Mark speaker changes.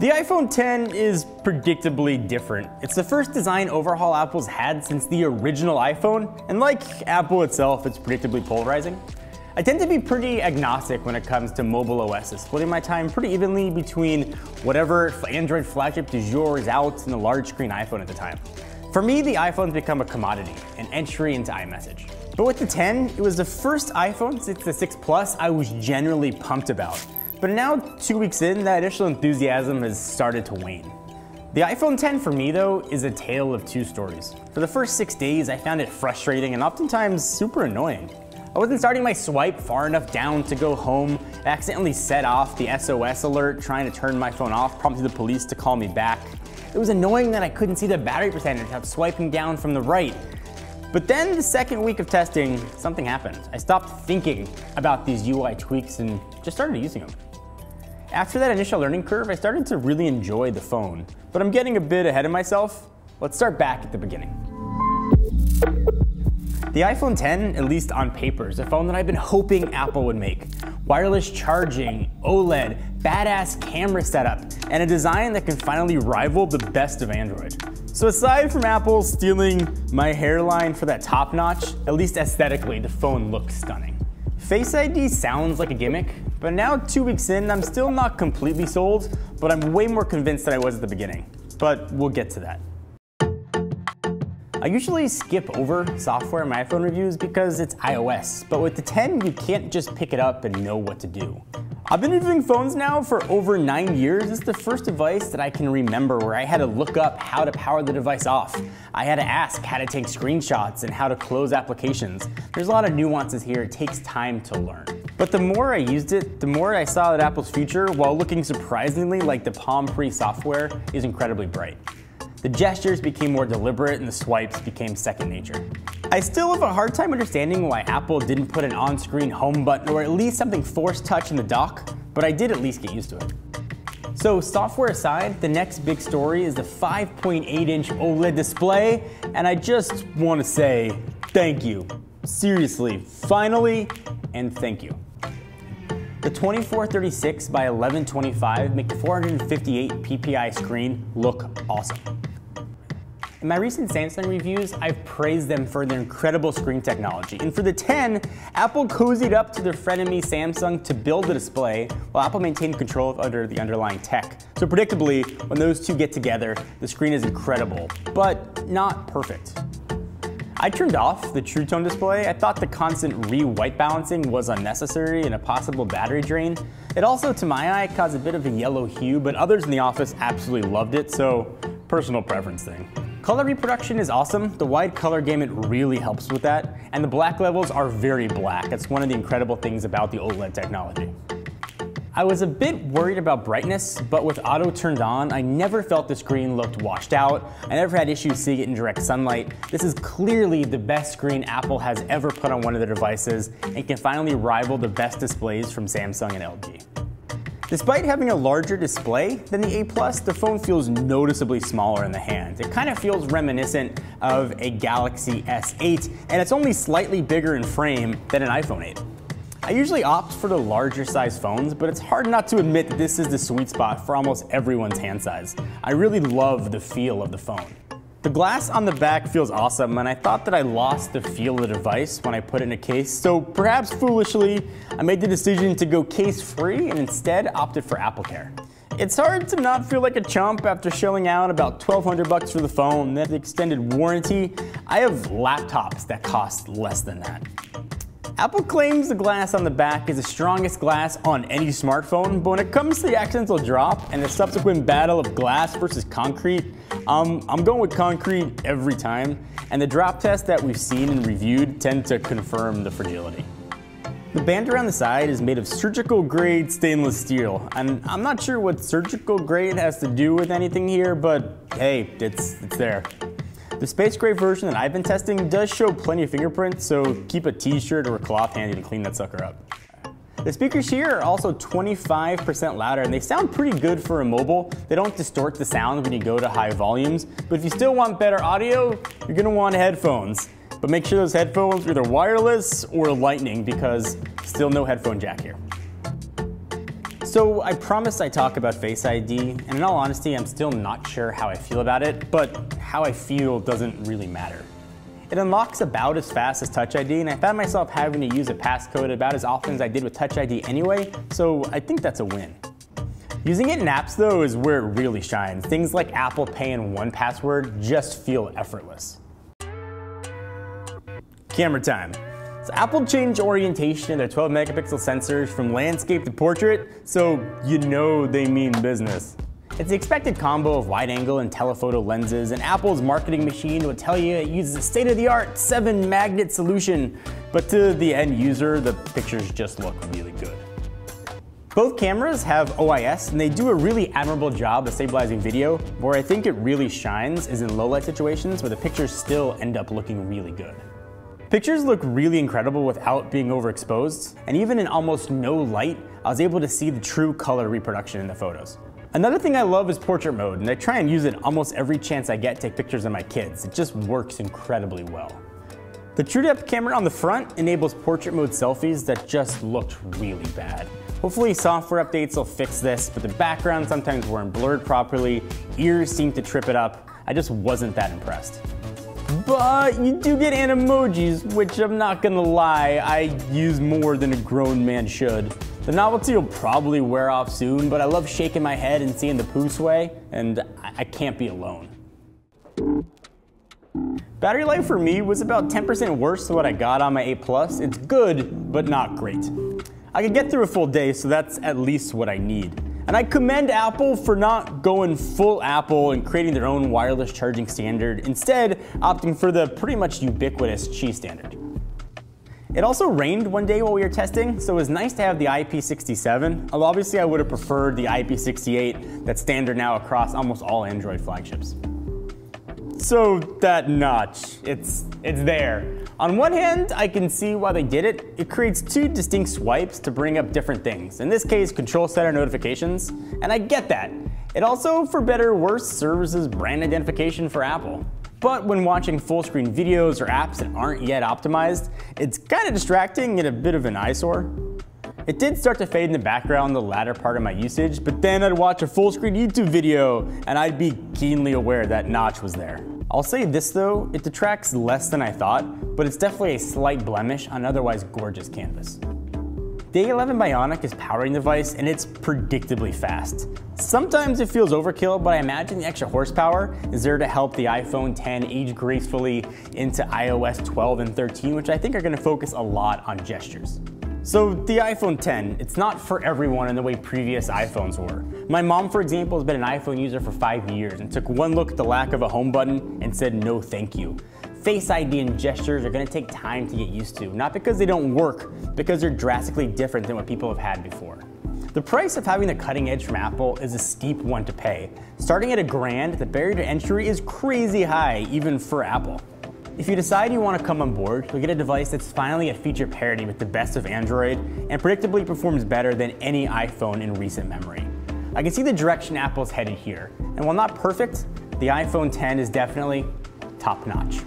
Speaker 1: The iPhone X is predictably different. It's the first design overhaul Apple's had since the original iPhone, and like Apple itself, it's predictably polarizing. I tend to be pretty agnostic when it comes to mobile OSs, splitting my time pretty evenly between whatever Android flagship du jour is out and the large screen iPhone at the time. For me, the iPhone's become a commodity, an entry into iMessage. But with the X, it was the first iPhone since the 6 Plus I was generally pumped about. But now, 2 weeks in, that initial enthusiasm has started to wane. The iPhone X for me though is a tale of two stories. For the first 6 days, I found it frustrating and oftentimes super annoying. I wasn't starting my swipe far enough down to go home. I accidentally set off the SOS alert trying to turn my phone off, prompting the police to call me back. It was annoying that I couldn't see the battery percentage without swiping down from the right. But then the second week of testing, something happened. I stopped thinking about these UI tweaks and just started using them. After that initial learning curve, I started to really enjoy the phone. But I'm getting a bit ahead of myself. Let's start back at the beginning. The iPhone X, at least on paper, is a phone that I've been hoping Apple would make. Wireless charging, OLED, badass camera setup, and a design that can finally rival the best of Android. So aside from Apple stealing my hairline for that top notch, at least aesthetically, the phone looks stunning. Face ID sounds like a gimmick, but now 2 weeks in, I'm still not completely sold, but I'm way more convinced than I was at the beginning. But we'll get to that. I usually skip over software in my iPhone reviews because it's iOS, but with the X, you can't just pick it up and know what to do. I've been reviewing phones now for over 9 years. It's the first device that I can remember where I had to look up how to power the device off. I had to ask how to take screenshots and how to close applications. There's a lot of nuances here. It takes time to learn. But the more I used it, the more I saw that Apple's future, while looking surprisingly like the Palm Pre software, is incredibly bright. The gestures became more deliberate and the swipes became second nature. I still have a hard time understanding why Apple didn't put an on-screen home button or at least something force touch in the dock, but I did at least get used to it. So software aside, the next big story is the 5.8-inch OLED display, and I just want to say thank you. Seriously, finally, and thank you. The 2436 by 1125 make the 458 ppi screen look awesome. In my recent Samsung reviews, I've praised them for their incredible screen technology. And for the X, Apple cozied up to their frenemy Samsung to build the display, while Apple maintained control under the underlying tech. So predictably, when those two get together, the screen is incredible, but not perfect. I turned off the True Tone display. I thought the constant re-white balancing was unnecessary and a possible battery drain. It also, to my eye, caused a bit of a yellow hue, but others in the office absolutely loved it, so personal preference thing. Color reproduction is awesome. The wide color gamut really helps with that, and the black levels are very black. That's one of the incredible things about the OLED technology. I was a bit worried about brightness, but with auto turned on, I never felt the screen looked washed out. I never had issues seeing it in direct sunlight. This is clearly the best screen Apple has ever put on one of their devices and can finally rival the best displays from Samsung and LG. Despite having a larger display than the A+, the phone feels noticeably smaller in the hand. It kind of feels reminiscent of a Galaxy S8, and it's only slightly bigger in frame than an iPhone 8. I usually opt for the larger size phones, but it's hard not to admit that this is the sweet spot for almost everyone's hand size. I really love the feel of the phone. The glass on the back feels awesome, and I thought that I lost the feel of the device when I put it in a case, so perhaps foolishly, I made the decision to go case-free and instead opted for AppleCare. It's hard to not feel like a chump after shelling out about $1,200 for the phone, then the extended warranty. I have laptops that cost less than that. Apple claims the glass on the back is the strongest glass on any smartphone, but when it comes to the accidental drop and the subsequent battle of glass versus concrete, I'm going with concrete every time, and the drop tests that we've seen and reviewed tend to confirm the fragility. The band around the side is made of surgical grade stainless steel, and I'm not sure what surgical grade has to do with anything here, but hey, it's there. The space gray version that I've been testing does show plenty of fingerprints, so keep a t-shirt or a cloth handy to clean that sucker up. The speakers here are also 25% louder, and they sound pretty good for a mobile. They don't distort the sound when you go to high volumes, but if you still want better audio, you're gonna want headphones. But make sure those headphones are either wireless or lightning, because still no headphone jack here. So I promised I'd talk about Face ID, and in all honesty, I'm still not sure how I feel about it, but how I feel doesn't really matter. It unlocks about as fast as Touch ID, and I found myself having to use a passcode about as often as I did with Touch ID anyway, so I think that's a win. Using it in apps though is where it really shines. Things like Apple Pay and 1Password just feel effortless. Camera time. So Apple changed orientation of their 12 megapixel sensors from landscape to portrait, so you know they mean business. It's the expected combo of wide angle and telephoto lenses, and Apple's marketing machine will tell you it uses a state-of-the-art 7-magnet solution, but to the end user, the pictures just look really good. Both cameras have OIS, and they do a really admirable job of stabilizing video. Where I think it really shines is in low-light situations where the pictures still end up looking really good. Pictures look really incredible without being overexposed, and even in almost no light, I was able to see the true color reproduction in the photos. Another thing I love is portrait mode, and I try and use it almost every chance I get to take pictures of my kids. It just works incredibly well. The TrueDepth camera on the front enables portrait mode selfies that just looked really bad. Hopefully software updates will fix this, but the backgrounds sometimes weren't blurred properly, ears seemed to trip it up. I just wasn't that impressed. But you do get animojis, which I'm not gonna lie, I use more than a grown man should. The novelty will probably wear off soon, but I love shaking my head and seeing the poo sway, and I can't be alone. Battery life for me was about 10% worse than what I got on my 8 Plus. It's good, but not great. I could get through a full day, so that's at least what I need. And I commend Apple for not going full Apple and creating their own wireless charging standard, instead opting for the pretty much ubiquitous Qi standard. It also rained one day while we were testing, so it was nice to have the IP67, although obviously I would have preferred the IP68 that's standard now across almost all Android flagships. So that notch, it's there. On one hand, I can see why they did it. It creates two distinct swipes to bring up different things. In this case, control center notifications, and I get that. It also, for better or worse, serves as brand identification for Apple. But when watching full screen videos or apps that aren't yet optimized, it's kind of distracting and a bit of an eyesore. It did start to fade in the background the latter part of my usage, but then I'd watch a full screen YouTube video and I'd be keenly aware that notch was there. I'll say this though, it detracts less than I thought, but it's definitely a slight blemish on an otherwise gorgeous canvas. The A11 Bionic is powering the device and it's predictably fast. Sometimes it feels overkill, but I imagine the extra horsepower is there to help the iPhone X age gracefully into iOS 12 and 13, which I think are going to focus a lot on gestures. So the iPhone X, it's not for everyone in the way previous iPhones were. My mom, for example, has been an iPhone user for 5 years and took one look at the lack of a home button and said no thank you. Face ID and gestures are going to take time to get used to, not because they don't work, because they're drastically different than what people have had before. The price of having the cutting edge from Apple is a steep one to pay. Starting at $1,000, the barrier to entry is crazy high, even for Apple. If you decide you want to come on board, you'll get a device that's finally at feature parity with the best of Android and predictably performs better than any iPhone in recent memory. I can see the direction Apple's headed here, and while not perfect, the iPhone X is definitely top notch.